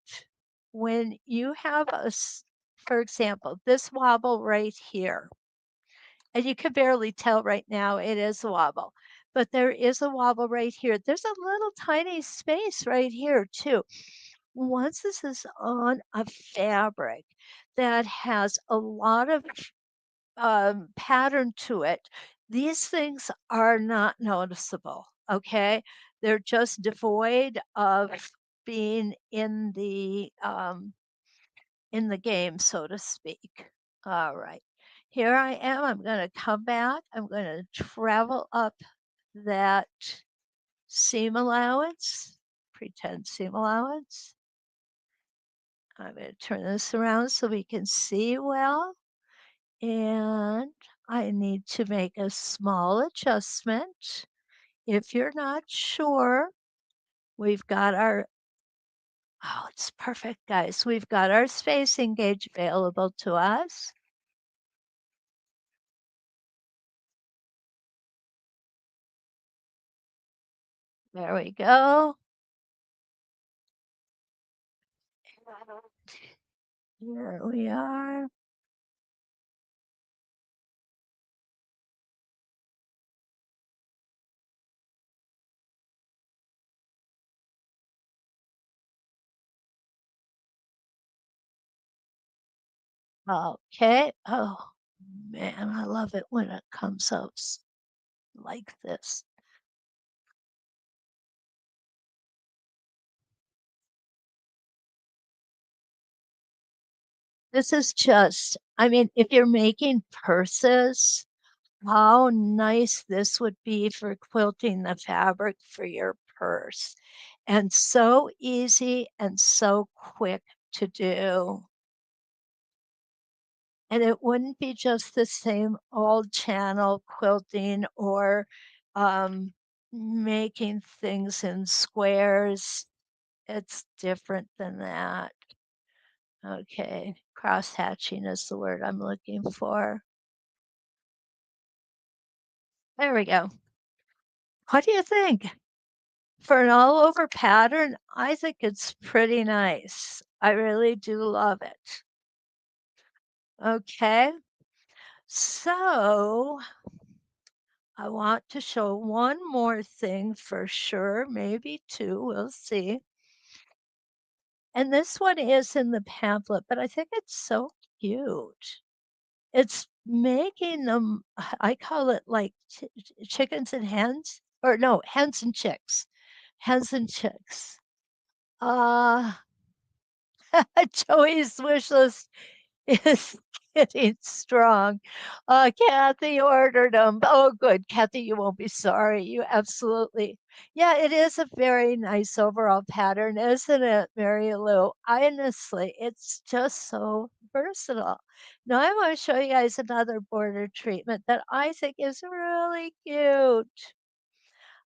When you have for example, this wobble right here, and you can barely tell right now it is a wobble, but there is a wobble right here. There's a little tiny space right here too. Once this is on a fabric that has a lot of pattern to it, these things are not noticeable. Okay, they're just devoid of being in the game, so to speak. All right, here I am. I'm going to come back. I'm going to travel up that seam allowance, pretend seam allowance. I'm going to turn this around so we can see well. And I need to make a small adjustment. If you're not sure, we've got our, oh, it's perfect, guys. We've got our spacing gauge available to us. There we go. Here we are. Okay. Oh, man, I love it when it comes out like this. This is just, I mean, if you're making purses, how nice this would be for quilting the fabric for your purse. And so easy and so quick to do. And it wouldn't be just the same old channel quilting or making things in squares. It's different than that. Okay, cross hatching is the word I'm looking for. There we go. What do you think? For an all over pattern, I think it's pretty nice. I really do love it. Okay, so I want to show one more thing for sure, maybe two, we'll see. And this one is in the pamphlet, but I think it's so cute. It's making them, I call it like chickens and hens, or no, hens and chicks. Hens and chicks. Uh, Joey's wish list is getting strong. Kathy ordered them. Oh, good. Kathy, you won't be sorry. You absolutely. Yeah, it is a very nice overall pattern, isn't it, Mary Lou? Honestly, it's just so versatile. Now, I want to show you guys another border treatment that I think is really cute.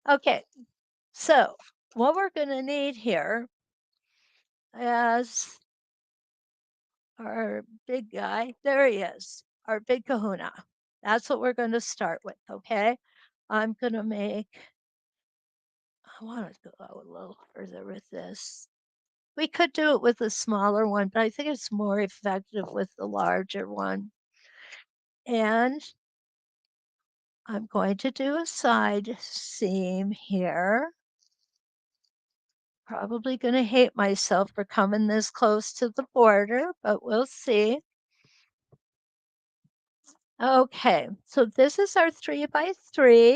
Okay, so what we're going to need here is our big guy. There he is, our big kahuna. That's what we're going to start with, okay? I'm going to make, I want to go a little further with this. We could do it with a smaller one, but I think it's more effective with the larger one. And I'm going to do a side seam here. Probably going to hate myself for coming this close to the border, but we'll see. Okay, so this is our 3 by 3.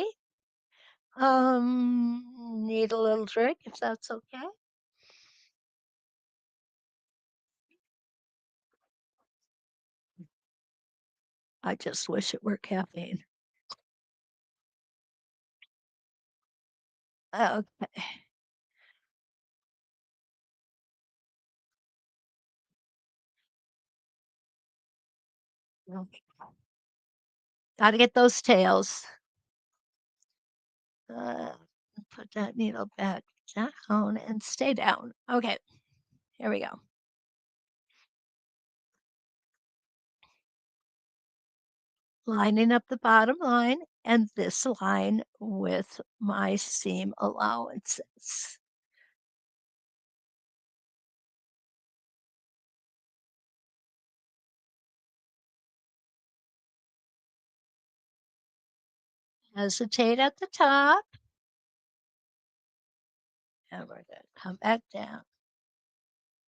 Need a little drink if that's okay. I just wish it were caffeine. Okay. Okay. Gotta get those tails. Uh, put that needle back down and stay down. Okay, here we go. Lining up the bottom line and this line with my seam allowances. Hesitate at the top, and we're going to come back down.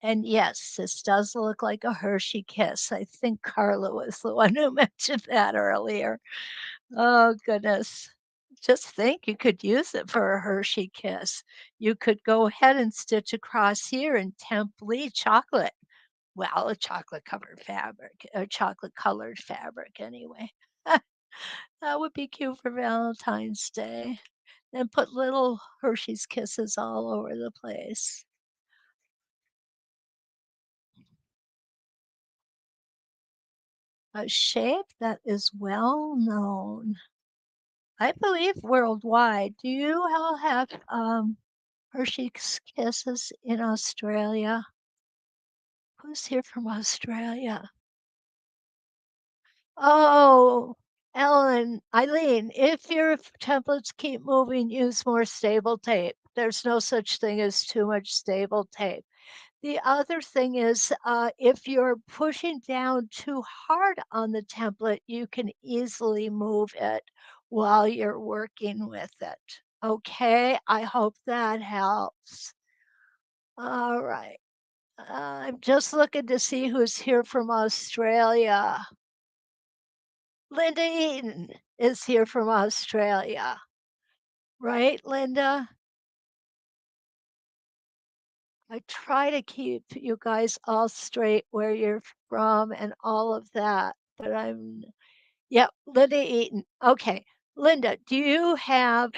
And yes, this does look like a Hershey kiss. I think Carla was the one who mentioned that earlier. Oh, goodness. Just think you could use it for a Hershey kiss. You could go ahead and stitch across here in Template chocolate. Well, a chocolate covered fabric, a chocolate colored fabric anyway. That would be cute for Valentine's Day. And put little Hershey's kisses all over the place. A shape that is well known, I believe worldwide. Do you all have Hershey's Kisses in Australia? Who's here from Australia? Oh, Ellen, Eileen, if your templates keep moving, use more stable tape. There's no such thing as too much stable tape. The other thing is, if you're pushing down too hard on the template, you can easily move it while you're working with it. Okay, I hope that helps. All right. I'm just looking to see who's here from Australia. Linda Eaton is here from Australia, right, Linda? I try to keep you guys all straight where you're from and all of that, but yeah, Linda Eaton. Okay, Linda, do you have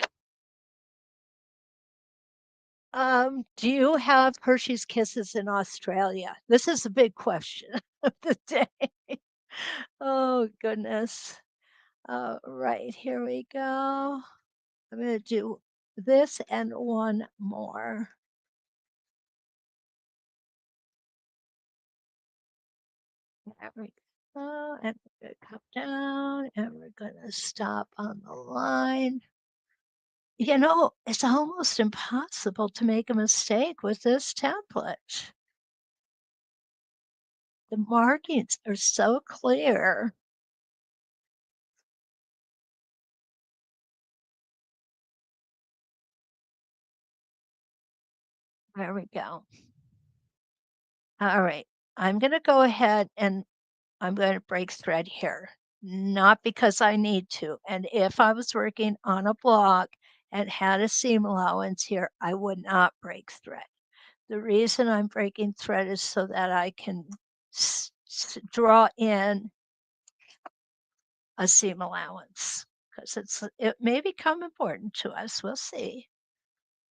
Hershey's Kisses in Australia? This is a big question of the day. Oh goodness. Right, here we go. I'm gonna do this and one more. There we go. And we're gonna come down and we're gonna stop on the line. You know, it's almost impossible to make a mistake with this template. The markings are so clear. There we go. All right. I'm going to go ahead and I'm going to break thread here, not because I need to. And if I was working on a block and had a seam allowance here, I would not break thread. The reason I'm breaking thread is so that I can draw in a seam allowance because it may become important to us. We'll see.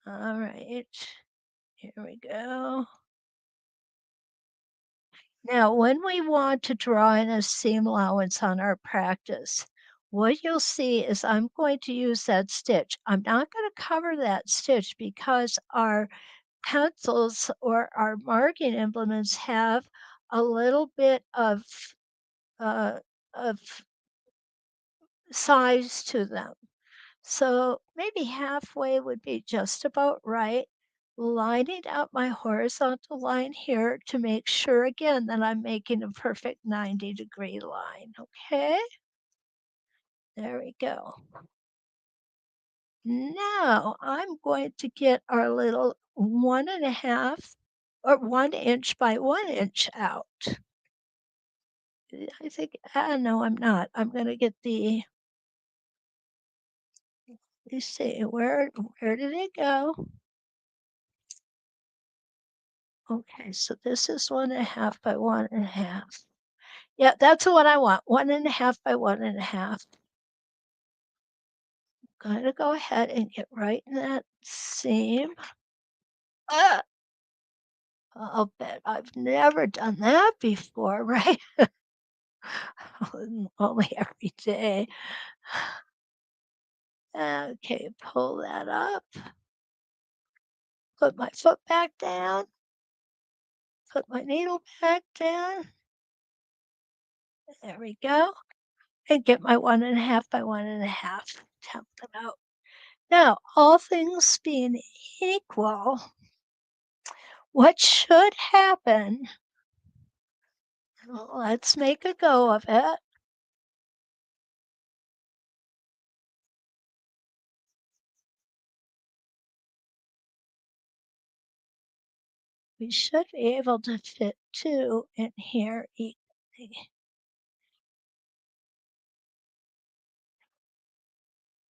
All right, here we go. Now, when we want to draw in a seam allowance on our practice, what you'll see is I'm going to use that stitch. I'm not going to cover that stitch because our pencils or our marking implements have a little bit uh, of size to them. So maybe halfway would be just about right. Lining up my horizontal line here to make sure again that I'm making a perfect 90-degree line. Okay, there we go. Now I'm going to get our little 1.5 or 1 inch by 1 inch out. I think, no, I'm not. I'm going to get let's see, where did it go? Okay, so this is 1.5 by 1.5. Yeah, that's the one I want. 1.5 by 1.5. I'm going to go ahead and get right in that seam. Ah, I'll bet I've never done that before, right? Only every day. Okay, pull that up. Put my foot back down. Put my needle back down. There we go. And get my 1.5 by 1.5 template out. Now, all things being equal, what should happen, let's make a go of it. We should be able to fit 2 in here equally.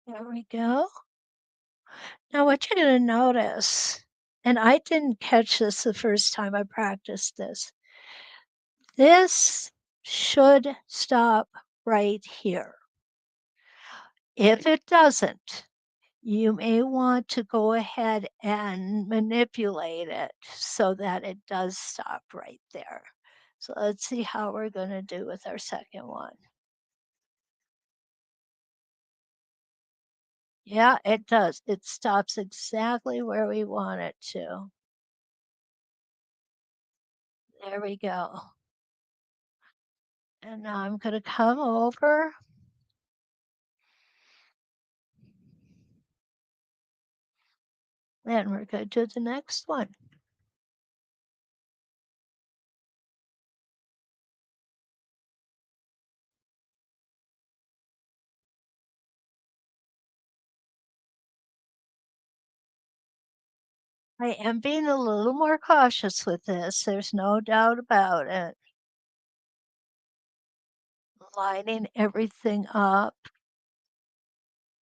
There we go. Now what you're gonna notice, and I didn't catch this the first time I practiced this should stop right here. If it doesn't, you may want to go ahead and manipulate it so that it does stop right there. So let's see how we're going to do with our second one. Yeah, it does. It stops exactly where we want it to. There we go. And now I'm going to come over. And we're going to do the next one. I am being a little more cautious with this. There's no doubt about it. Lining everything up.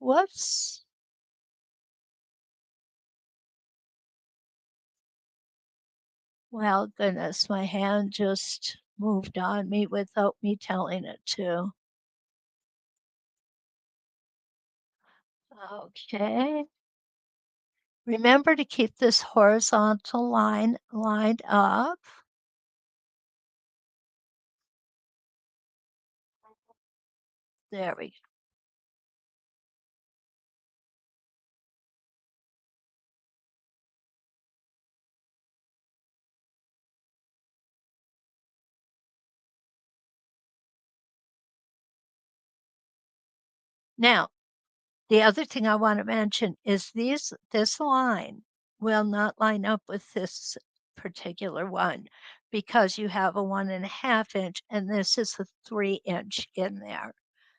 Whoops. Well, goodness, my hand just moved on me without me telling it to. Okay. Remember to keep this horizontal line lined up. There we go. Now, the other thing I want to mention is this line will not line up with this particular one because you have a 1.5 inch and this is a 3 inch in there.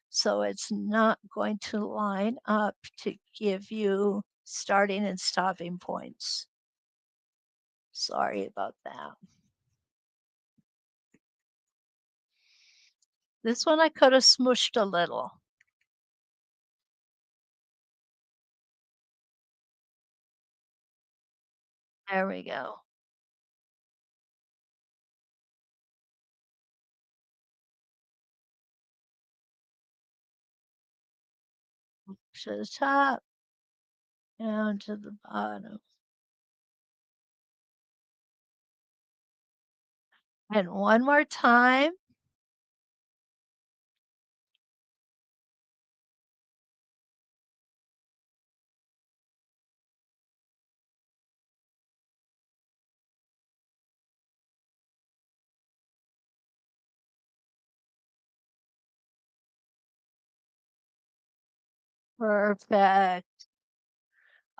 So it's not going to line up to give you starting and stopping points. Sorry about that. This one I could have smooshed a little. There we go. To the top, down to the bottom. And one more time. Perfect.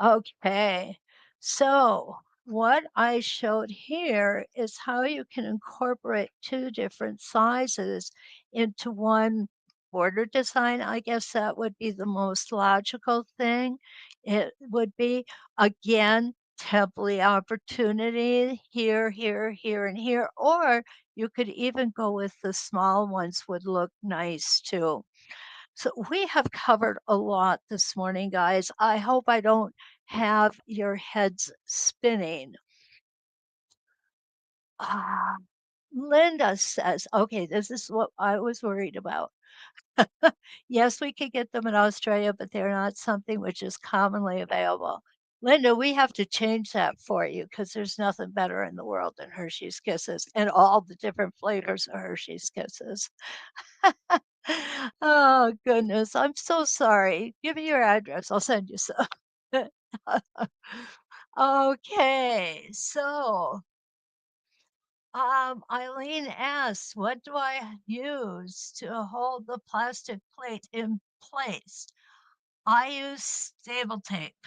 Okay. So what I showed here is how you can incorporate 2 different sizes into one border design. I guess that would be the most logical thing. It would be, again, template opportunity here, here, here, and here. Or you could even go with the small ones would look nice too. So we have covered a lot this morning, guys. I hope I don't have your heads spinning. Ah, Linda says, okay, this is what I was worried about. Yes, we could get them in Australia, but they're not something which is commonly available. Linda, we have to change that for you because there's nothing better in the world than Hershey's Kisses and all the different flavors of Hershey's Kisses. Oh, goodness. I'm so sorry. Give me your address. I'll send you some. Okay, so Eileen asks, what do I use to hold the plastic plate in place? I use stable tape,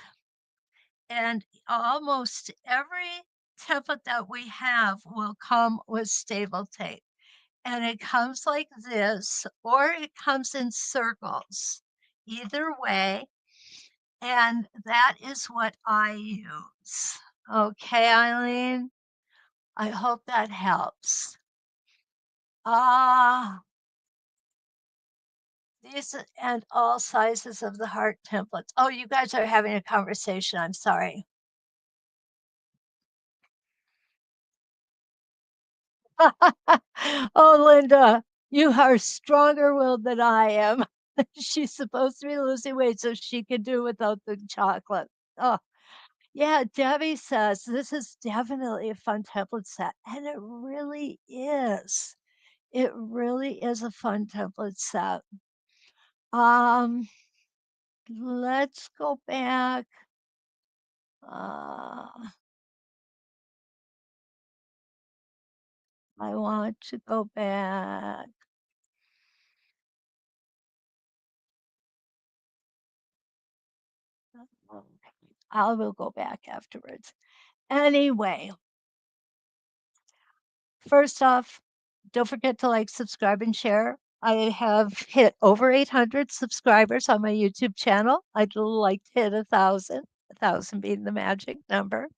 and almost every template that we have will come with stable tape. And it comes like this, or it comes in circles. Either way, and that is what I use. Okay, Eileen, I hope that helps. Ah, these and all sizes of the heart templates. Oh, you guys are having a conversation. I'm sorry. Oh, Linda, you are stronger willed than I am. She's supposed to be losing weight so she can do without the chocolate. Oh, yeah. Debbie says this is definitely a fun template set. And it really is. It really is a fun template set. Um, let's go back. Uh, I want to go back. I will go back afterwards. Anyway, first off, don't forget to like, subscribe, and share. I have hit over 800 subscribers on my YouTube channel. I'd like to hit 1,000 being the magic number.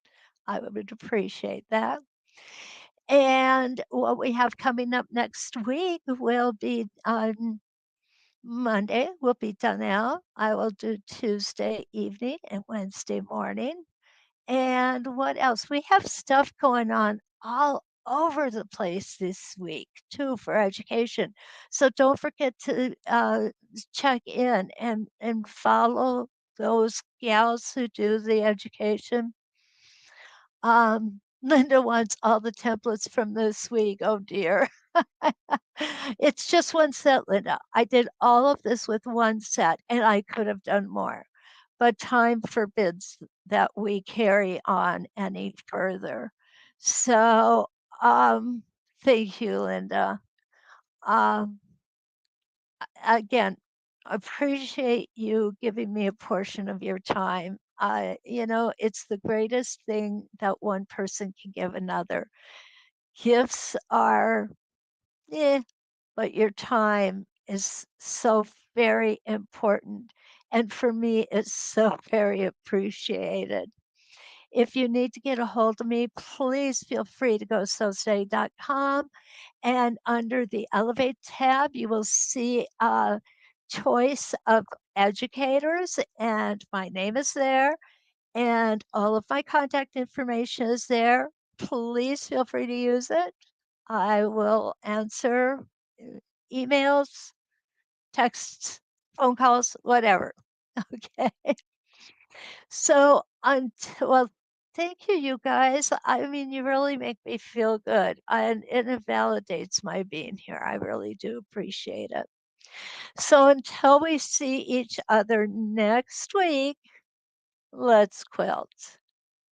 I would appreciate that. And what we have coming up next week will be on Monday, will be done out. I will do Tuesday evening and Wednesday morning. And what else? We have stuff going on all over the place this week too for education. So don't forget to check in and follow those gals who do the education. Linda wants all the templates from this week. Oh dear. It's just one set, Linda. I did all of this with one set and I could have done more, but time forbids that we carry on any further. So, thank you, Linda. Um, again, appreciate you giving me a portion of your time. It's the greatest thing that one person can give another. Gifts are, eh, but your time is so very important. And for me, it's so very appreciated. If you need to get a hold of me, please feel free to go to sewsteady.com. And under the Elevate tab, you will see a choice of educators, and my name is there, and all of my contact information is there. Please feel free to use it. I will answer emails, texts, phone calls, whatever. Okay. So until well, thank you, you guys. I mean, you really make me feel good, and it validates my being here. I really do appreciate it. So until we see each other next week, let's quilt.